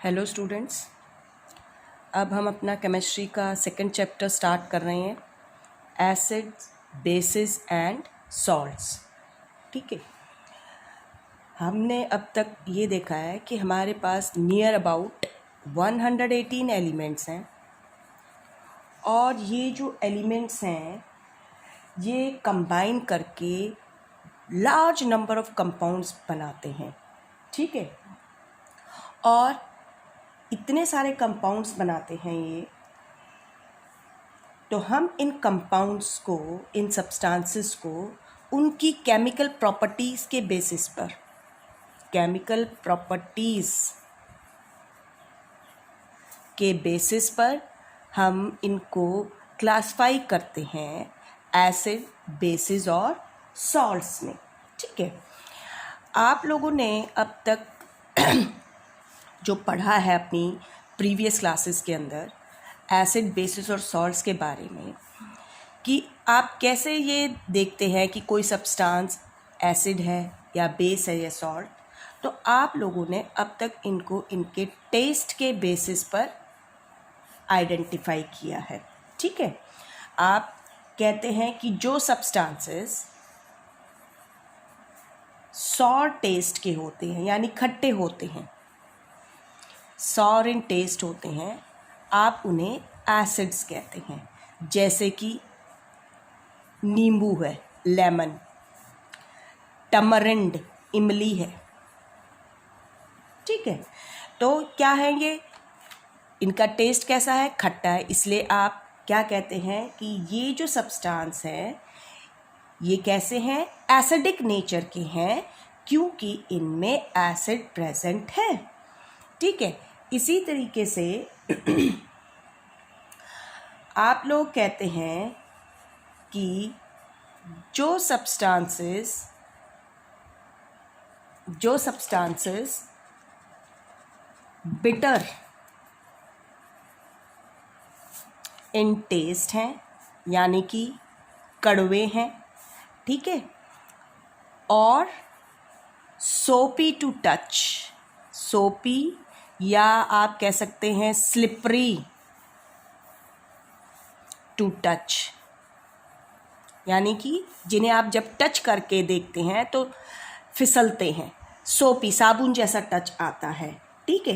Hello students, अब हम अपना केमिस्ट्री का सेकंड चैप्टर स्टार्ट कर रहे हैं, एसिड्स, बेसिस एंड सॉल्ट्स। ठीक है, हमने अब तक ये देखा है कि हमारे पास नियर अबाउट 118 एलिमेंट्स हैं और ये जो एलिमेंट्स हैं ये कंबाइन करके लार्ज नंबर ऑफ कंपाउंड्स बनाते हैं। ठीक है, और इतने सारे कंपाउंड्स बनाते हैं ये, तो हम इन कंपाउंड्स को, इन सब्सटेंसेस को उनकी केमिकल प्रॉपर्टीज़ के बेसिस पर, केमिकल प्रॉपर्टीज़ के बेसिस पर हम इनको क्लासिफाई करते हैं एसिड, बेसिस और सॉल्ट्स में। ठीक है, आप लोगों ने अब तक जो पढ़ा है अपनी प्रीवियस क्लासेस के अंदर एसिड, बेसिस और सॉल्ट्स के बारे में, कि आप कैसे ये देखते हैं कि कोई सब्सटेंस एसिड है या बेस है या सॉल्ट, तो आप लोगों ने अब तक इनको इनके टेस्ट के बेसिस पर आइडेंटिफाई किया है। ठीक है, आप कहते हैं कि जो सब्सटेंसेस सॉर टेस्ट के होते हैं यानी खट्टे होते हैं, सॉर इन टेस्ट होते हैं, आप उन्हें एसिड्स कहते हैं। जैसे कि नींबू है, लेमन, टमरिंड, इमली है। ठीक है, तो क्या है ये, इनका टेस्ट कैसा है, खट्टा है, इसलिए आप क्या कहते हैं कि ये जो सब्सटेंस है ये कैसे हैं, एसिडिक नेचर के हैं, क्योंकि इनमें एसिड प्रेजेंट है। ठीक है, इसी तरीके से आप लोग कहते हैं कि जो सब्सटेंसेस बिटर इन टेस्ट हैं यानी कि कड़वे हैं, ठीक है, और सोपी टू टच, सोपी या आप कह सकते हैं स्लिपरी टू टच, यानी कि जिन्हें आप जब टच करके देखते हैं तो फिसलते हैं, सोपी, साबुन जैसा टच आता है। ठीक है,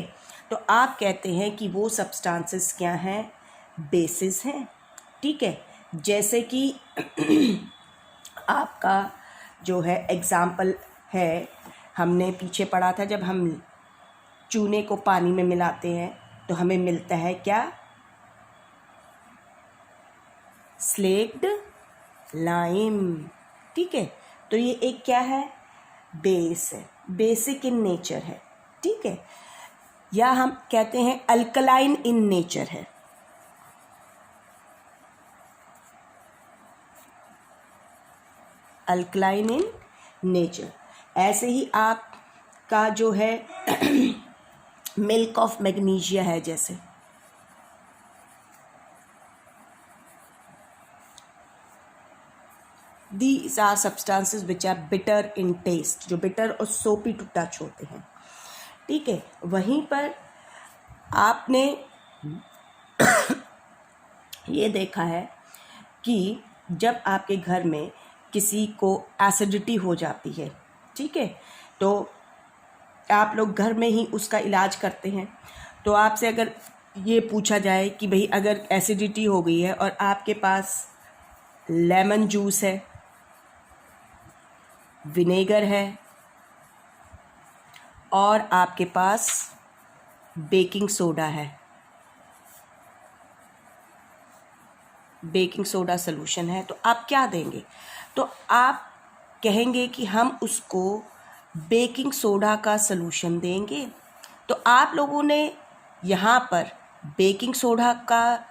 तो आप कहते हैं कि वो सब्सटेंसेस क्या हैं, बेसिस हैं। ठीक है, जैसे कि आपका जो है एग्जाम्पल है, हमने पीछे पढ़ा था, जब हम चूने को पानी में मिलाते हैं तो हमें मिलता है क्या, स्लेक्ड लाइम। ठीक है, तो ये एक क्या है, बेस है, बेसिक इन नेचर है। ठीक है, या हम कहते हैं अल्कलाइन इन नेचर है। Alkaline in nature. ऐसे ही आपका जो है मिल्क ऑफ मैग्नीशिया है, जैसे these are substances which are bitter in taste, जो बिटर और सोपी टू टच होते हैं। ठीक है, वहीं पर आपने ये देखा है कि जब आपके घर में किसी को एसिडिटी हो जाती है, ठीक है, तो आप लोग घर में ही उसका इलाज करते हैं। तो आपसे अगर ये पूछा जाए कि भाई अगर एसिडिटी हो गई है और आपके पास लेमन जूस है, विनेगर है और आपके पास बेकिंग सोडा है, बेकिंग सोडा सॉल्यूशन है, तो आप क्या देंगे, तो आप कहेंगे कि हम उसको बेकिंग सोडा का सॉल्यूशन देंगे। तो आप लोगों ने यहाँ पर बेकिंग सोडा का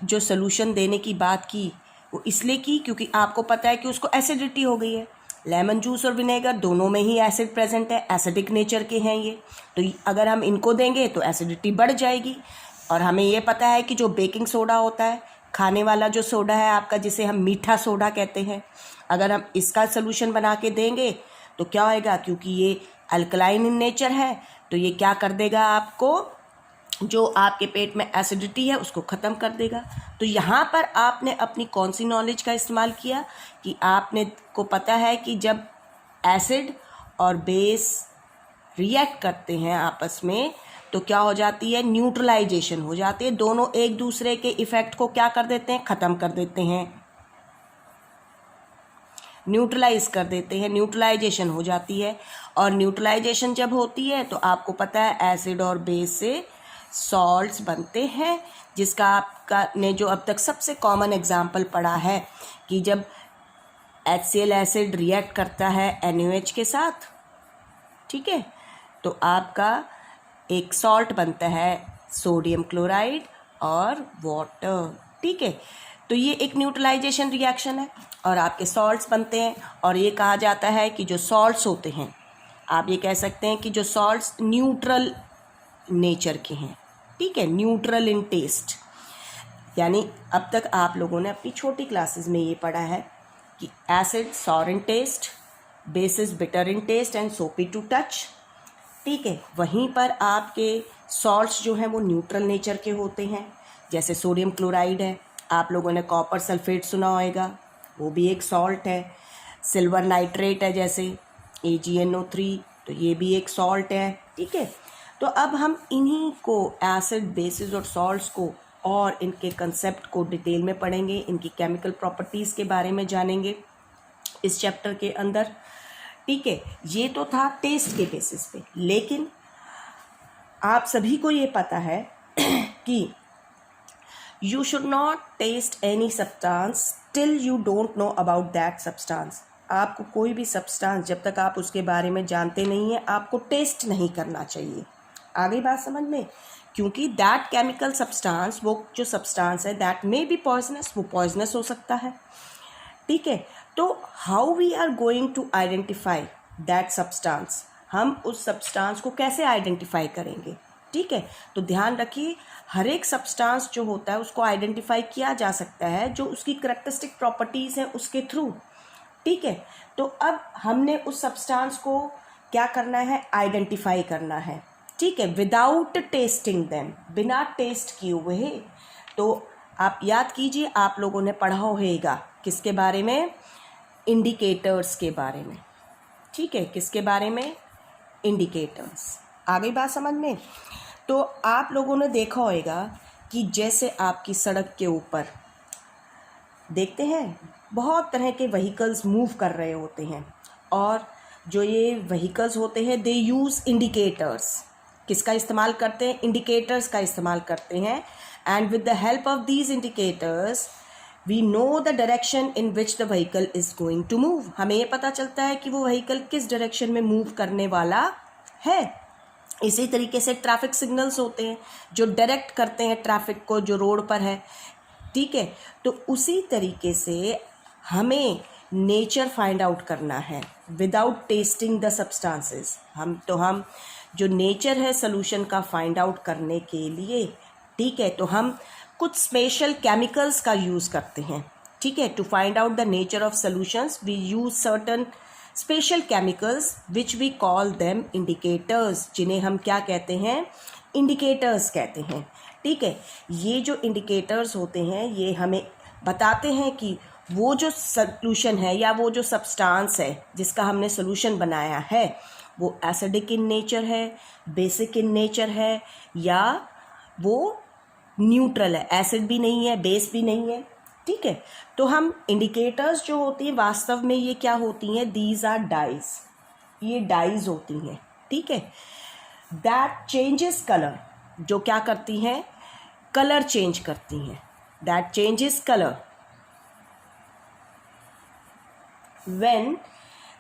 जो सॉल्यूशन देने की बात की वो इसलिए की क्योंकि आपको पता है कि उसको एसिडिटी हो गई है। लेमन जूस और विनेगर दोनों में ही एसिड प्रेजेंट है, एसिडिक नेचर के हैं ये, तो अगर हम इनको देंगे तो एसिडिटी बढ़ जाएगी। और हमें ये पता है कि जो बेकिंग सोडा होता है, खाने वाला जो सोडा है आपका, जिसे हम मीठा सोडा कहते हैं, अगर हम इसका सलूशन बना के देंगे तो क्या होएगा, क्योंकि ये अल्कलाइन इन नेचर है तो ये क्या कर देगा, आपको जो आपके पेट में एसिडिटी है उसको ख़त्म कर देगा। तो यहाँ पर आपने अपनी कौन सी नॉलेज का इस्तेमाल किया कि आपने को पता है कि जब एसिड और बेस रिएक्ट करते हैं आपस में तो क्या हो जाती है, न्यूट्रलाइजेशन हो जाती है। दोनों एक दूसरे के इफ़ेक्ट को क्या कर देते हैं, ख़त्म कर देते हैं, न्यूट्रलाइज कर देते हैं, न्यूट्रलाइजेशन हो जाती है। और न्यूट्रलाइजेशन जब होती है तो आपको पता है एसिड और बेस से सॉल्ट्स बनते हैं, जिसका आपका ने जो अब तक सबसे कॉमन एग्जाम्पल पढ़ा है कि जब HCl एसिड रिएक्ट करता है NaOH के साथ, ठीक है, तो आपका एक सॉल्ट बनता है सोडियम क्लोराइड और वाटर, ठीक है। तो ये एक न्यूट्रलाइजेशन रिएक्शन है और आपके सॉल्ट्स बनते हैं। और ये कहा जाता है कि जो सॉल्ट्स होते हैं, आप ये कह सकते हैं कि जो सॉल्ट्स न्यूट्रल नेचर के हैं, ठीक है, न्यूट्रल इन टेस्ट। यानी अब तक आप लोगों ने अपनी छोटी क्लासेस में ये पढ़ा है कि acid sour in taste, bases bitter in taste and soapy to touch, ठीक है। वहीं पर आपके सॉल्ट्स जो हैं वो न्यूट्रल नेचर के होते हैं, जैसे सोडियम क्लोराइड है, आप लोगों ने कॉपर सल्फेट सुना होगा, वो भी एक सॉल्ट है। सिल्वर नाइट्रेट है जैसे AgNO3, तो ये भी एक सॉल्ट है, ठीक है। तो अब हम इन्हीं को एसिड, बेसिस और सॉल्ट्स को और इनके कंसेप्ट को डिटेल में पढ़ेंगे, इनकी केमिकल प्रॉपर्टीज़ के बारे में जानेंगे इस चैप्टर के अंदर, ठीक है। ये तो था टेस्ट के बेसिस पे, लेकिन आप सभी को ये पता है कि you should not taste any substance till you don't know about that substance। आपको कोई भी सब्सटेंस जब तक आप उसके बारे में जानते नहीं हैं आपको टेस्ट नहीं करना चाहिए। आ गई बात समझ में? क्योंकि दैट केमिकल सब्सटेंस, वो जो सब्सटेंस है दैट मे बी पॉइजनस, वो पॉइजनस हो सकता है, ठीक है। तो how we are going to identify that substance, हम उस सब्सटेंस को कैसे आइडेंटिफाई करेंगे, ठीक है। तो ध्यान रखिए, हर एक सब्सटेंस जो होता है उसको आइडेंटिफाई किया जा सकता है जो उसकी करैक्टरिस्टिक प्रॉपर्टीज़ हैं उसके थ्रू, ठीक है। तो अब हमने उस सब्सटेंस को क्या करना है, आइडेंटिफाई करना है, ठीक है, विदाउट टेस्टिंग देम, बिना टेस्ट किए हुए। तो आप याद कीजिए, आप लोगों ने पढ़ा होगा किसके बारे में, इंडिकेटर्स के बारे में, ठीक है, किसके बारे में, इंडिकेटर्स। आ गई बात समझ में? तो आप लोगों ने देखा होगा कि जैसे आपकी सड़क के ऊपर देखते हैं बहुत तरह के व्हीकल्स मूव कर रहे होते हैं, और जो ये व्हीकल्स होते हैं दे यूज़ इंडिकेटर्स। किसका इस्तेमाल करते हैं, इंडिकेटर्स का इस्तेमाल करते हैं। And with the help of these indicators we know the direction in which the vehicle is going to move. हमें ये पता चलता है कि वो व्हीकल किस डायरेक्शन में मूव करने वाला है। इसी तरीके से ट्रैफिक सिग्नल्स होते हैं जो डायरेक्ट करते हैं ट्रैफिक को जो रोड पर है, ठीक है। तो उसी तरीके से हमें नेचर फाइंड आउट करना है विदाउट टेस्टिंग द सब्सटेंसेस। हम जो नेचर है सोल्यूशन का फाइंड आउट करने के लिए, ठीक है, तो हम कुछ स्पेशल केमिकल्स का यूज़ करते हैं, ठीक है। To find out the nature of solutions we use certain special chemicals which we call them indicators, जिन्हें हम क्या कहते हैं, इंडिकेटर्स कहते हैं, ठीक है। ये जो इंडिकेटर्स होते हैं ये हमें बताते हैं कि वो जो सॉल्यूशन है या वो जो सब्सटेंस है जिसका हमने सॉल्यूशन बनाया है वो एसिडिक इन नेचर है, बेसिक इन नेचर है, या वो न्यूट्रल है, एसिड भी नहीं है बेस भी नहीं है, ठीक है। तो हम इंडिकेटर्स जो होती हैं वास्तव में ये क्या होती हैं, दीज आर डाइज, ये डाइज होती हैं, ठीक है। दैट चेंजेस कलर, जो क्या करती हैं, कलर चेंज करती हैं, that changes colour when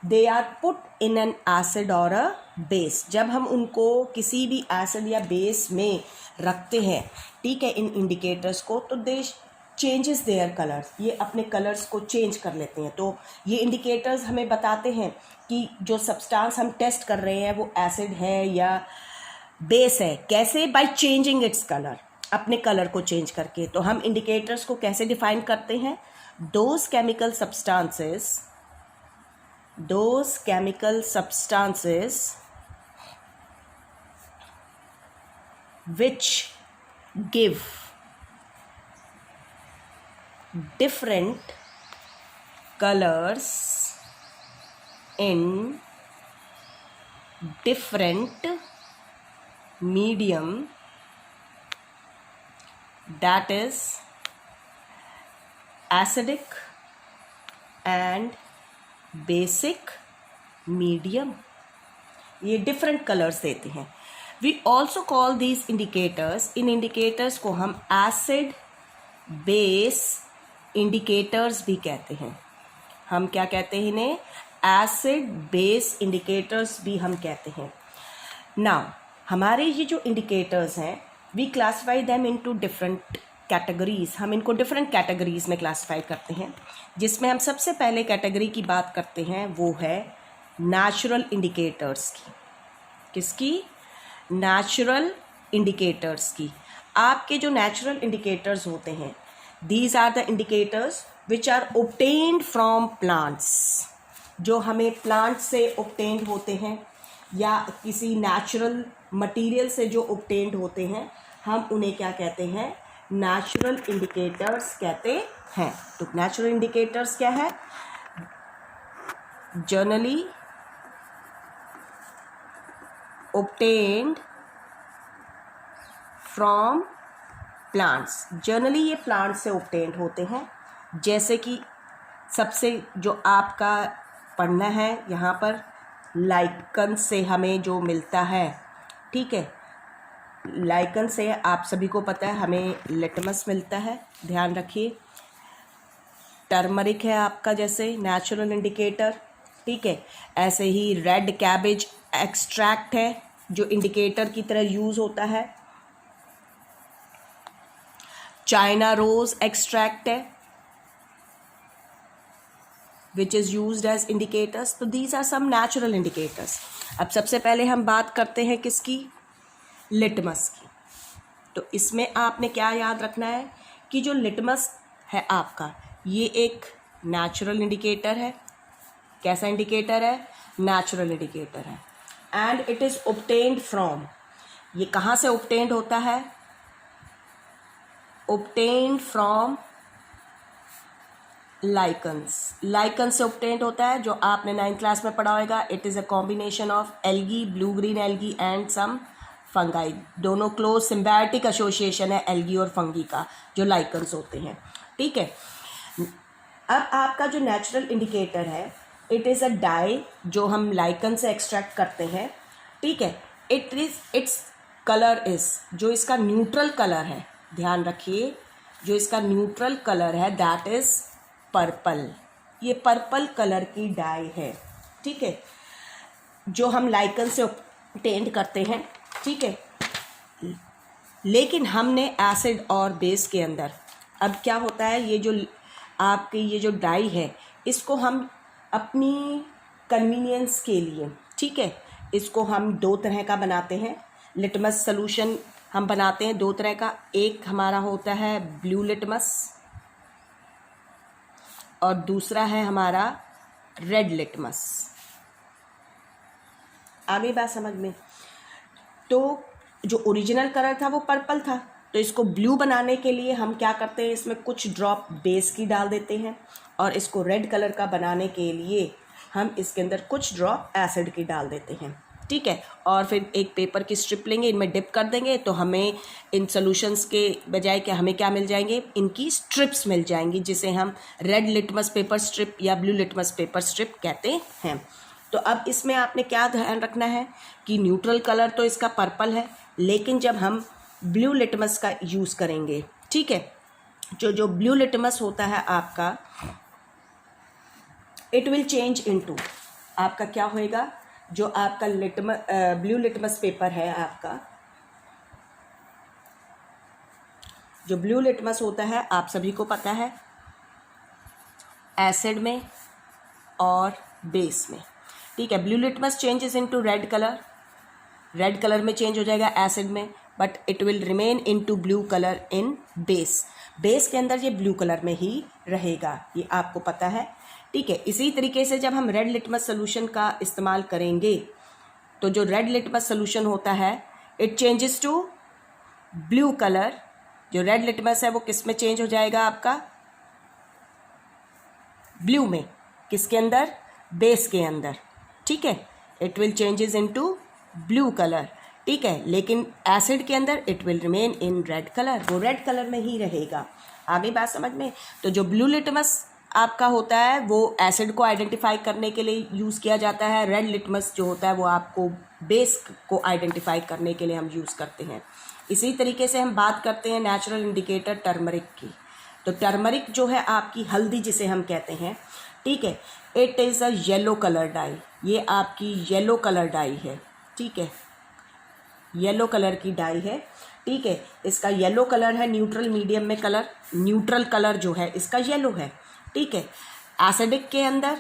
they are put in an acid और अ बेस। जब हम उनको किसी भी एसिड या बेस में रखते हैं, ठीक है, इन इंडिकेटर्स को, तो दे चेंजेस देयर कलर्स, ये अपने कलर्स को चेंज कर लेते हैं। तो ये इंडिकेटर्स हमें बताते हैं कि जो सब्सटेंस हम टेस्ट कर रहे हैं वो एसिड है या बेस है। कैसे? बाय चेंजिंग इट्स कलर, अपने कलर को चेंज करके। तो हम इंडिकेटर्स को कैसे डिफाइन करते हैं, those chemical which give different colors in different medium, that is acidic and basic medium. ये different colors देते हैं. We also call these indicators, in indicators को हम acid base indicators भी कहते हैं. हम क्या कहते हैं इन्हें? acid base indicators भी हम कहते हैं. Now हमारे ये जो indicators हैं, we classify them into different categories. हम इनको different categories में classify करते हैं, जिसमें हम सबसे पहले category की बात करते हैं वो है natural indicators की. किसकी? natural indicators की. आपके जो natural indicators होते हैं, these are the indicators which are obtained from plants. जो हमें plant से obtained होते हैं या किसी natural material से जो obtained होते हैं, हम उन्हें क्या कहते हैं? natural indicators कहते हैं. तो natural indicators क्या है? generally obtained from plants. Generally ये प्लांट से obtained होते हैं. जैसे कि सबसे जो आपका पढ़ना है यहाँ पर, लाइकन से हमें जो मिलता है, ठीक है, लाइकन से आप सभी को पता है हमें लिटमस मिलता है, ध्यान रखिए. टर्मरिक है आपका जैसे नेचुरल इंडिकेटर, ठीक है. ऐसे ही रेड कैबेज एक्सट्रैक्ट है जो इंडिकेटर की तरह यूज़ होता है. चाइना रोज एक्सट्रैक्ट है which is used as indicators. तो these are some natural indicators. अब सबसे पहले हम बात करते हैं किसकी? लिटमस की. तो इसमें आपने क्या याद रखना है कि जो लिटमस है आपका, ये एक नेचुरल इंडिकेटर है. कैसा इंडिकेटर है? नेचुरल इंडिकेटर है. And it is obtained from, ये कहाँ से obtained होता है? obtained from lichens. लाइकन से obtained होता है, जो आपने 9th क्लास में पढ़ा होगा. It is a combination of algae, blue green algae and some fungi. दोनों क्लोज सिम्बायोटिक एसोसिएशन है एल्गी और फंगी का, जो लाइकन्स होते हैं, ठीक है. अब आपका जो नेचुरल इंडिकेटर है, इट इज़ अ डाई जो हम लाइकन से एक्सट्रैक्ट करते हैं, ठीक है. इट्स कलर इज, जो इसका न्यूट्रल कलर है, ध्यान रखिए, जो इसका न्यूट्रल कलर है दैट इज़ पर्पल. ये पर्पल कलर की डाई है, ठीक है, जो हम लाइकन से obtained करते हैं, ठीक है. लेकिन हमने एसिड और बेस के अंदर, अब क्या होता है, ये जो आपकी ये जो डाई है, इसको हम अपनी कन्वीनियंस के लिए, ठीक है, इसको हम दो तरह का बनाते हैं. लिटमस सॉल्यूशन हम बनाते हैं दो तरह का. एक हमारा होता है ब्लू लिटमस और दूसरा है हमारा रेड लिटमस. आ गई बात समझ में? तो जो ओरिजिनल कलर था वो पर्पल था, तो इसको ब्लू बनाने के लिए हम क्या करते हैं, इसमें कुछ ड्रॉप बेस की डाल देते हैं, और इसको रेड कलर का बनाने के लिए हम इसके अंदर कुछ ड्रॉप एसिड की डाल देते हैं, ठीक है. और फिर एक पेपर की स्ट्रिप लेंगे, इनमें डिप कर देंगे, तो हमें इन सॉल्यूशंस के बजाय कि हमें क्या मिल जाएंगे, इनकी स्ट्रिप्स मिल जाएंगी, जिसे हम रेड लिटमस पेपर स्ट्रिप या ब्लू लिटमस पेपर स्ट्रिप कहते हैं. तो अब इसमें आपने क्या ध्यान रखना है कि न्यूट्रल कलर तो इसका पर्पल है, लेकिन जब हम ब्लू लिटमस का यूज़ करेंगे, ठीक है, जो ब्लू लिटमस होता है आपका, इट विल चेंज इनटू, आपका क्या होएगा, जो आपका ब्लू लिटमस पेपर है आपका, जो ब्लू लिटमस होता है आप सभी को पता है, एसिड में और बेस में, ठीक है. Blue litmus changes into red colour, red colour में चेंज हो जाएगा एसिड में, but it will remain into blue colour in base. Base के अंदर ये ब्लू कलर में ही रहेगा, ये आपको पता है, ठीक है. इसी तरीके से जब हम रेड लिटमस सोल्यूशन का इस्तेमाल करेंगे, तो जो रेड लिटमस सोल्यूशन होता है, it changes to blue colour, जो रेड लिटमस है वो किस में चेंज हो जाएगा आपका, ब्लू में, किसके अंदर, बेस के अंदर, ठीक है, it will changes into blue colour, ठीक है। लेकिन एसिड के अंदर it will remain in red colour, वो रेड कलर में ही रहेगा। आगे बात समझ में। तो जो ब्लू लिटमस आपका होता है वो एसिड को आइडेंटिफाई करने के लिए यूज़ किया जाता है, रेड लिटमस जो होता है वो आपको बेस को आइडेंटिफाई करने के लिए हम यूज़ करते हैं। इसी तरीके से हम बात करते हैं नेचुरल इंडिकेटर टर्मरिक की। तो टर्मरिक जो है आपकी हल्दी जिसे हम कहते हैं, ठीक है, it is a yellow colour dye, ये आपकी येलो कलर डाई है, ठीक है, येलो कलर की डाई है, ठीक है। इसका येलो कलर है, न्यूट्रल मीडियम में कलर, न्यूट्रल कलर जो है इसका येलो है, ठीक है। एसिडिक के अंदर,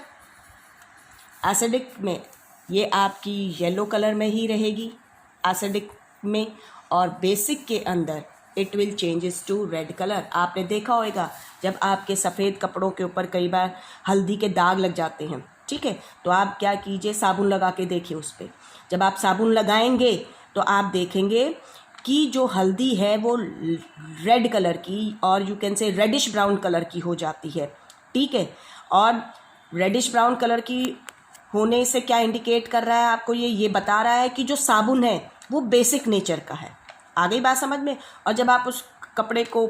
एसिडिक में ये आपकी येलो कलर में ही रहेगी एसिडिक में, और बेसिक के अंदर it will changes to red colour. आपने देखा होगा जब आपके सफ़ेद कपड़ों के ऊपर कई बार हल्दी के दाग लग जाते हैं, ठीक है, तो आप क्या कीजिए, साबुन लगा के देखिए उस पर। जब आप साबुन लगाएंगे तो आप देखेंगे कि जो हल्दी है वो रेड कलर की और you can say reddish brown colour की हो जाती है, ठीक है। और रेडिश ब्राउन कलर की होने से क्या इंडिकेट कर रहा है आपको, ये बता रहा है कि जो साबुन है वो बेसिक नेचर का है। आ गई बात समझ में। और जब आप उस कपड़े को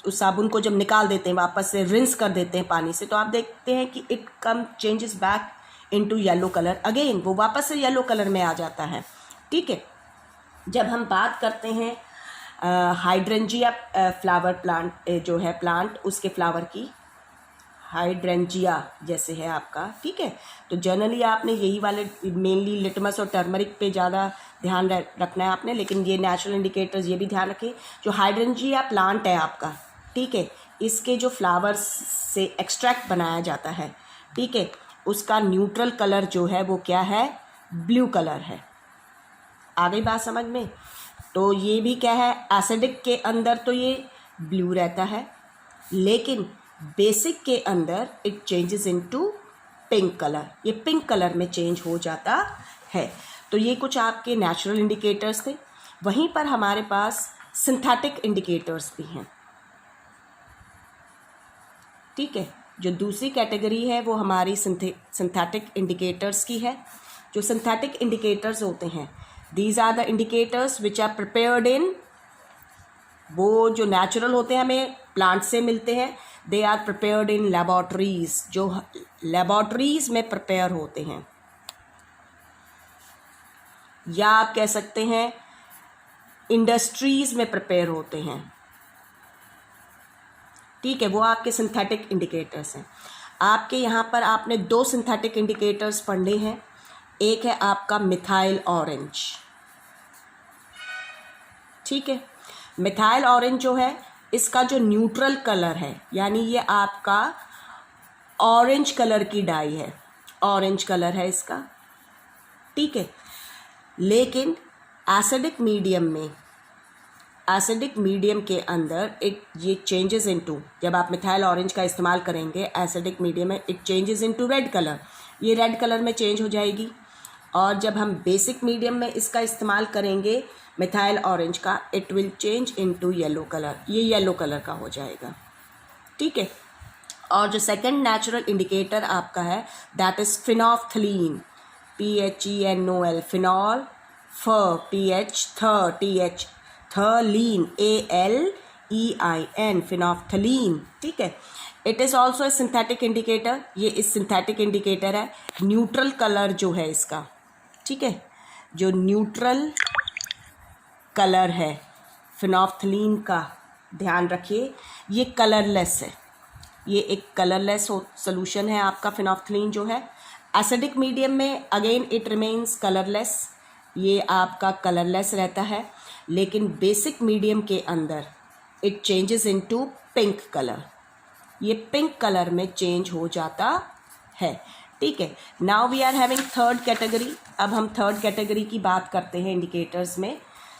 उस साबुन को जब निकाल देते हैं, वापस से रिंस कर देते हैं पानी से, तो आप देखते हैं कि it come changes back into yellow colour again, वो वापस से येलो कलर में आ जाता है, ठीक है। जब हम बात करते हैं हाइड्रेंजिया फ्लावर प्लांट जो है प्लांट, उसके फ्लावर की, हाइड्रेंजिया जैसे है आपका, ठीक है, तो जनरली आपने यही वाले मेनली लिटमस और टर्मरिक पे ज़्यादा ध्यान रखना है आपने, लेकिन ये नेचुरल इंडिकेटर्स ये भी ध्यान रखें। जो हाइड्रेंजिया प्लांट है आपका, ठीक है, इसके जो फ्लावर्स से एक्सट्रैक्ट बनाया जाता है, ठीक है, उसका न्यूट्रल कलर जो है वो क्या है, ब्लू कलर है। आ गई बात समझ में। तो ये भी क्या है, एसिडिक के अंदर तो ये ब्लू रहता है, लेकिन बेसिक के अंदर it changes into pink colour, ये पिंक कलर में चेंज हो जाता है। तो ये कुछ आपके नेचुरल इंडिकेटर्स थे। वहीं पर हमारे पास सिंथेटिक इंडिकेटर्स भी हैं, ठीक है। जो दूसरी कैटेगरी है वो हमारी सिंथेटिक इंडिकेटर्स की है। जो सिंथेटिक इंडिकेटर्स होते हैं, these are the indicators which are prepared in, वो जो नेचुरल होते हैं हमें प्लांट से मिलते हैं, they are prepared in laboratories, जो लेबॉर्ट्रीज में प्रिपेयर होते हैं, या आप कह सकते हैं इंडस्ट्रीज में प्रिपेयर होते हैं, ठीक है, वो आपके सिंथेटिक इंडिकेटर्स हैं। आपके यहाँ पर आपने दो सिंथेटिक इंडिकेटर्स पढ़ने हैं। एक है आपका मिथाइल ऑरेंज, ठीक है। मिथाइल ऑरेंज जो है इसका जो न्यूट्रल कलर है, यानी ये आपका ऑरेंज कलर की डाई है, ऑरेंज कलर है इसका, ठीक है। लेकिन एसिडिक मीडियम में, एसिडिक मीडियम के अंदर ये चेंजेस इनटू, जब आप मिथाइल ऑरेंज का इस्तेमाल करेंगे एसिडिक मीडियम में, it changes into red colour, ये रेड कलर में चेंज हो जाएगी। और जब हम बेसिक मीडियम में इसका इस्तेमाल करेंगे मिथाइल ऑरेंज का, it will change into yellow colour, ये येलो कलर का हो जाएगा, ठीक है। और जो सेकंड नेचुरल इंडिकेटर आपका है that is phenolphthalein, PHENOL, phenol, PH, TH, थलीन, ALEIN, फिनोल्फ्थलीन, ठीक है। It is also a synthetic indicator, ये इस सिंथेटिक इंडिकेटर है। न्यूट्रल कलर जो है इसका, ठीक है, जो न्यूट्रल कलर है फिनोल्फ्थलीन का, ध्यान रखिए ये कलरलेस है, ये एक कलरलेस सोल्यूशन है आपका फिनोल्फ्थलीन जो है। एसिडिक मीडियम में अगेन इट रिमेन्स कलरलेस, ये आपका कलरलेस रहता है, लेकिन बेसिक मीडियम के अंदर it changes into pink colour, ये पिंक कलर में चेंज हो जाता है, ठीक है। Now we are having third category. अब हम थर्ड कैटेगरी की बात करते हैं इंडिकेटर्स में,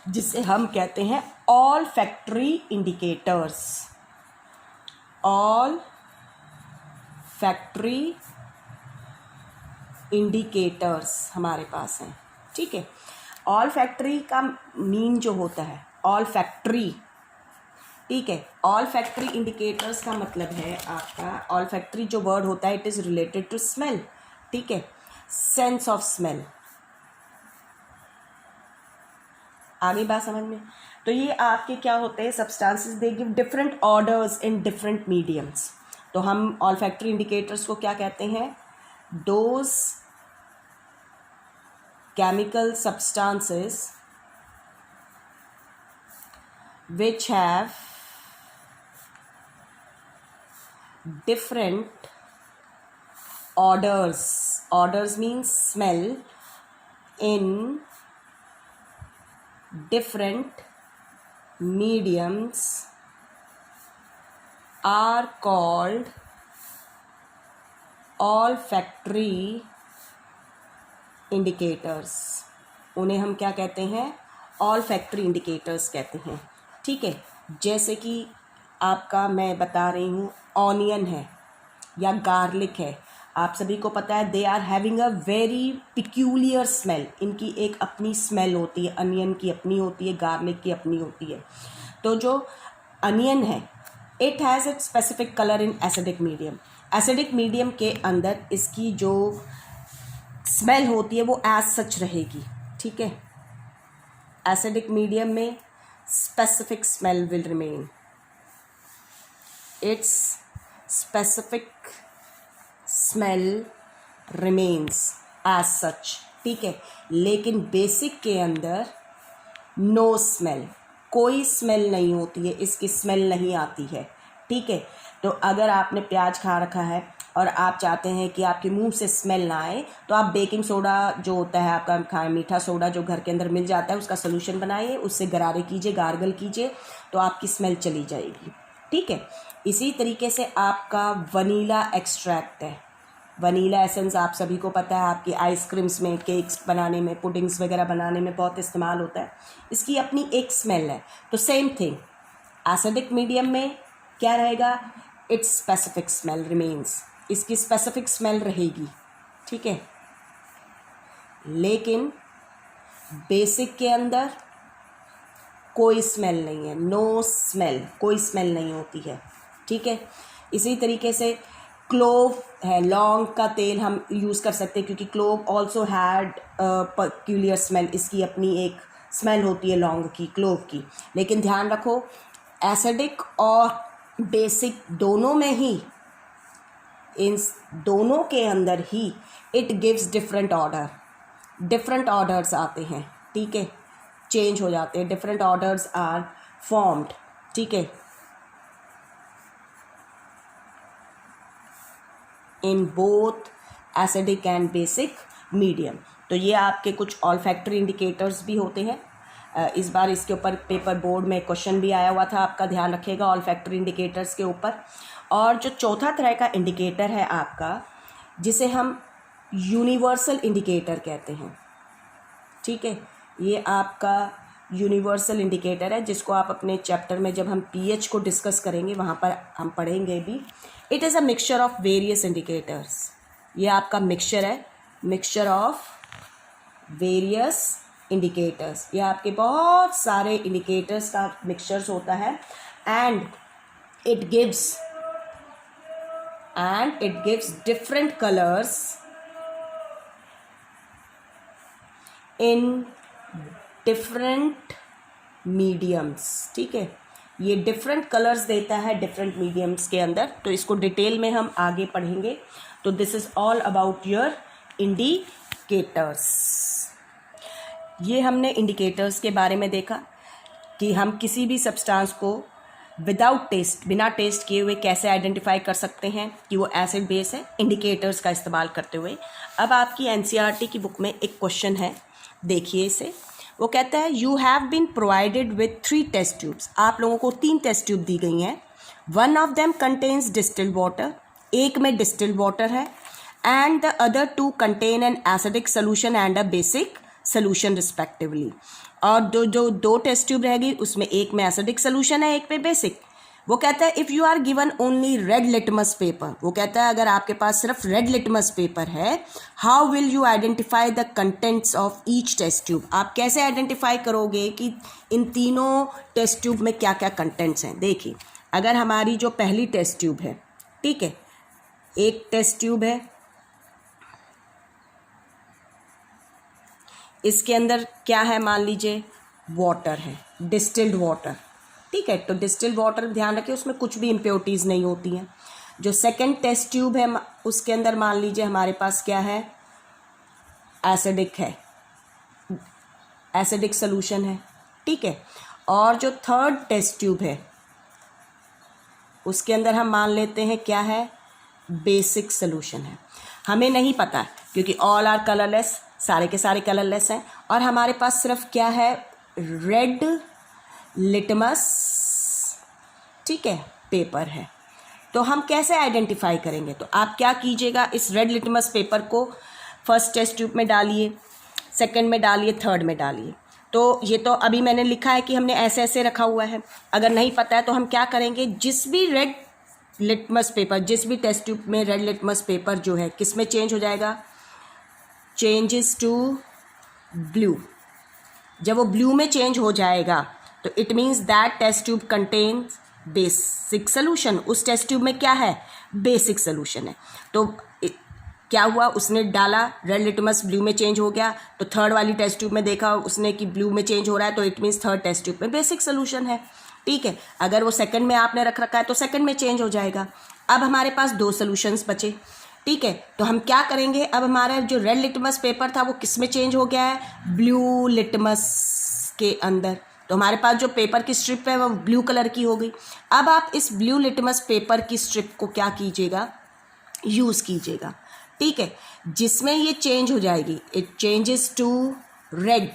जिसे हम कहते हैं all factory indicators. All factory indicators हमारे पास हैं, ठीक है। ऑल फैक्ट्री का मीन जो होता है, ऑल फैक्ट्री, ठीक है। ऑल फैक्ट्री इंडिकेटर्स का मतलब है आपका, ऑल फैक्ट्री जो वर्ड होता है it is related to smell, ठीक है, सेंस ऑफ स्मेल। आगे बात समझ में। तो ये आपके क्या होते हैं, substances they give different orders in different mediums. तो हम ऑल फैक्ट्री इंडिकेटर्स को क्या कहते हैं, those chemical substances which have different orders means smell in different mediums are called olfactory indicators। उन्हें हम क्या कहते हैं, olfactory indicators कहते हैं, ठीक है। जैसे कि आपका मैं बता रही हूँ ऑनियन है या गार्लिक है, आप सभी को पता है they are having a very peculiar smell, इनकी एक अपनी स्मेल होती है, अनियन की अपनी होती है, गार्लिक की अपनी होती है। तो जो अनियन है it has a specific colour in acidic medium, acidic medium के अंदर इसकी जो स्मेल होती है वो एज सच रहेगी, ठीक है। एसिडिक मीडियम में specific smell will remain, its specific smell remains as such, ठीक है। लेकिन बेसिक के अंदर नो स्मेल, कोई स्मेल नहीं होती है, इसकी स्मेल नहीं आती है, ठीक है। तो अगर आपने प्याज खा रखा है और आप चाहते हैं कि आपके मुंह से स्मेल ना आए, तो आप बेकिंग सोडा जो होता है आपका मीठा सोडा जो घर के अंदर मिल जाता है उसका सोल्यूशन बनाइए, उससे गरारे कीजिए, गार्गल कीजिए, तो आपकी स्मेल चली जाएगी, ठीक है। इसी तरीके से आपका वनीला एक्सट्रैक्ट है, वनीला एसेंस आप सभी को पता है आपकी आइसक्रीम्स में, केक्स बनाने में, पुडिंग्स वगैरह बनाने में बहुत इस्तेमाल होता है, इसकी अपनी एक स्मेल है। तो सेम थिंग एसिडिक मीडियम में क्या रहेगा, इट्स स्पेसिफिक स्मेल रिमेन्स, इसकी स्पेसिफिक स्मेल रहेगी, ठीक है। लेकिन बेसिक के अंदर कोई स्मेल नहीं है, नो स्मेल, कोई स्मेल नहीं होती है, ठीक है। इसी तरीके से क्लोव है, लौंग का तेल हम यूज़ कर सकते हैं क्योंकि क्लोव ऑल्सो हैड पक्यूलियर स्मेल, इसकी अपनी एक स्मेल होती है लौंग की, क्लोव की। लेकिन ध्यान रखो एसिडिक और बेसिक दोनों में ही, इन दोनों के अंदर ही it gives different order, different orders आते हैं, ठीक है, चेंज हो जाते हैं, डिफरेंट ऑर्डर्स आर फॉर्म्ड, ठीक है, in both acidic and basic medium. तो ये आपके कुछ ऑल फैक्ट्री इंडिकेटर्स भी होते हैं। इस बार इसके ऊपर पेपर बोर्ड में क्वेश्चन भी आया हुआ था, आपका ध्यान रखिएगा ऑल फैक्ट्री इंडिकेटर्स के ऊपर। और जो चौथा तरह का इंडिकेटर है आपका, जिसे हम यूनिवर्सल इंडिकेटर कहते हैं, ठीक है, ये आपका यूनिवर्सल इंडिकेटर है जिसको आप अपने चैप्टर में जब हम पीएच को डिस्कस करेंगे वहाँ पर हम पढ़ेंगे भी। It is a mixture of various indicators, ये आपका मिक्सचर है, मिक्सचर ऑफ वेरियस इंडिकेटर्स, ये आपके बहुत सारे इंडिकेटर्स का मिक्सचर्स होता है। And it gives different colours in different mediums, ठीक है, ये डिफरेंट कलर्स देता है डिफरेंट मीडियम्स के अंदर। तो इसको डिटेल में हम आगे पढ़ेंगे। तो this is all about your indicators. ये हमने इंडिकेटर्स के बारे में देखा कि हम किसी भी सब्सटेंस को विदाउट टेस्ट, बिना टेस्ट किए हुए कैसे आइडेंटिफाई कर सकते हैं कि वो एसिड बेस है, इंडिकेटर्स का इस्तेमाल करते हुए। अब आपकी एनसीईआरटी की बुक में एक क्वेश्चन है, देखिए इसे। वो कहता है you have been provided with 3 test tubes, आप लोगों को 3 टेस्ट ट्यूब दी गई हैं। One of them contains distilled water, एक में डिस्टिल्ड वाटर है, and the other 2 contain an acidic solution and a basic solution respectively. और जो 2 टेस्ट ट्यूब रहेगी उसमें एक में एसिडिक सोल्यूशन है, एक में बेसिक। वो कहता है if you are given only red litmus paper, वो कहता है अगर आपके पास सिर्फ रेड लिटमस पेपर है, how will you identify the contents of each test tube, आप कैसे आइडेंटिफाई करोगे कि इन तीनों टेस्ट ट्यूब में क्या क्या कंटेंट्स हैं। देखिए अगर हमारी जो पहली टेस्ट ट्यूब है, ठीक है, एक टेस्ट ट्यूब है, इसके अंदर क्या है, मान लीजिए वाटर है, डिस्टिल्ड वाटर, ठीक है, तो डिस्टिल्ड वाटर ध्यान रखिए उसमें कुछ भी इम्प्योरिटीज़ नहीं होती हैं। जो सेकंड टेस्ट ट्यूब है उसके अंदर मान लीजिए हमारे पास क्या है, एसिडिक है, एसिडिक सोल्यूशन है, ठीक है। और जो थर्ड टेस्ट ट्यूब है उसके अंदर हम मान लेते हैं क्या है, बेसिक सोल्यूशन है। हमें नहीं पता क्योंकि ऑल आर कलरलेस, सारे के सारे कलरलेस हैं, और हमारे पास सिर्फ क्या है, रेड लिटमस, ठीक है, पेपर है। तो हम कैसे आइडेंटिफाई करेंगे, तो आप क्या कीजिएगा, इस रेड लिटमस पेपर को फर्स्ट टेस्ट ट्यूब में डालिए, सेकंड में डालिए, थर्ड में डालिए। तो ये तो अभी मैंने लिखा है कि हमने ऐसे ऐसे रखा हुआ है, अगर नहीं पता है तो हम क्या करेंगे, जिस भी रेड लिटमस पेपर, जिस भी टेस्ट ट्यूब में रेड लिटमस पेपर जो है किस में चेंज हो जाएगा, चेंजेस टू ब्लू। जब वो ब्लू में चेंज हो जाएगा तो it means that test tube contains basic solution. उस टेस्ट ट्यूब में क्या है, बेसिक सोल्यूशन है। तो क्या हुआ, उसने डाला रेड लिटमस, ब्लू में चेंज हो गया, तो थर्ड वाली टेस्ट ट्यूब में देखा उसने कि ब्लू में चेंज हो रहा है, तो it means third test tube में बेसिक सोल्यूशन है, ठीक है। अगर वो सेकंड में आपने रख रखा है तो सेकंड में चेंज हो जाएगा। अब हमारे पास दो सोल्यूशंस बचे, ठीक है, तो हम क्या करेंगे, अब हमारा जो रेड लिटमस पेपर था वो किस में चेंज हो गया है, ब्लू लिटमस के अंदर। तो हमारे पास जो पेपर की स्ट्रिप है वो ब्लू कलर की हो गई। अब आप इस ब्लू लिटमस पेपर की स्ट्रिप को क्या कीजिएगा, यूज़ कीजिएगा, ठीक है, जिसमें ये चेंज हो जाएगी, इट चेंजेस टू रेड।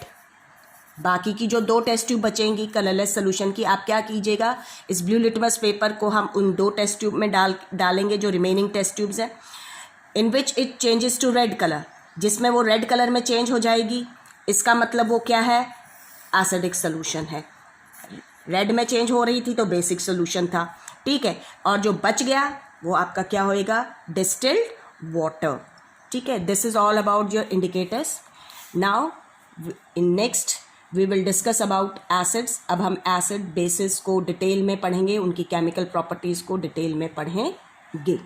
बाकी की जो दो टेस्ट ट्यूब बचेंगी कलरलेस सोल्यूशन की, आप क्या कीजिएगा, इस ब्लू लिटमस पेपर को हम उन दो टेस्ट ट्यूब में डालेंगे जो रिमेनिंग टेस्ट ट्यूब्स हैं, in which it changes to red colour, जिसमें वो रेड कलर में चेंज हो जाएगी। इसका मतलब वो क्या है, एसिडिक सोल्यूशन है। रेड में चेंज हो रही थी तो बेसिक सोल्यूशन था, ठीक है, और जो बच गया वो आपका क्या होएगा, डिस्टिल्ड वाटर, ठीक है। This is all about your indicators. Now in next we will discuss about acids. अब हम एसिड बेसिस को डिटेल में पढ़ेंगे, उनकी केमिकल प्रॉपर्टीज़ को डिटेल में पढ़ेंगे।